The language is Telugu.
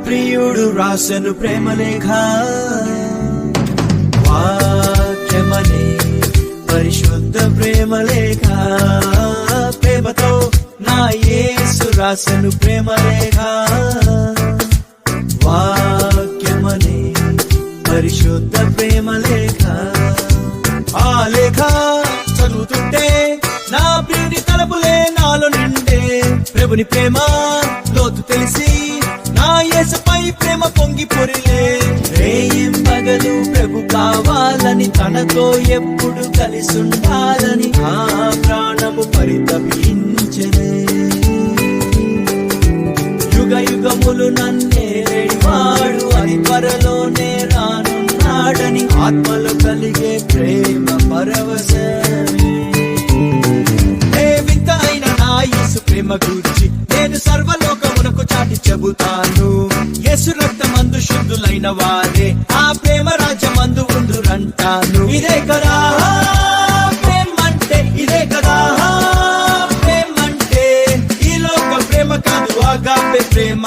ప్రియుడు రాసెను ప్రేమలేఖ, వాక్యమనే పరిశుద్ధ ప్రేమలేఖ. ప్రేమతో నా యేసు రాసెను ప్రేమలేఖ, వాక్యమనే పరిశుద్ధ ప్రేమలేఖ. ఆ లేఖ చదువుతుంటే నా ప్రియుని తలపులే నాలో నిండే. ప్రభుని ప్రేమ లోతు తెలిసి నా యేసుపై ప్రేమ పొంగి పొరిలే. రేయింబగలు ప్రభు కావాలని, తనతో ఎప్పుడు కలిసి ఉండాలని ఆ ప్రాణము పరితపించలే. యుగ యుగములు నన్నేవాడు అని త్వరలోనే రానున్నాడని ఆత్మలో కలిగే ప్రేమ పరవశమే. వింత అయిన నా యేసు ప్రేమ గురించి నేను సర్వలోకమునకు చాటి చెబుతాను. యేసు రక్తమందు శుద్ధులైన వారే ఆ ప్రేమ రాజ్యమందు ఉందురంటాను. ఇదే కదా ప్రేమంటే, ఇదే కదా ప్రేమంటే. ఈ లోక ప్రేమ కాదు, ఆగాపే ప్రేమ.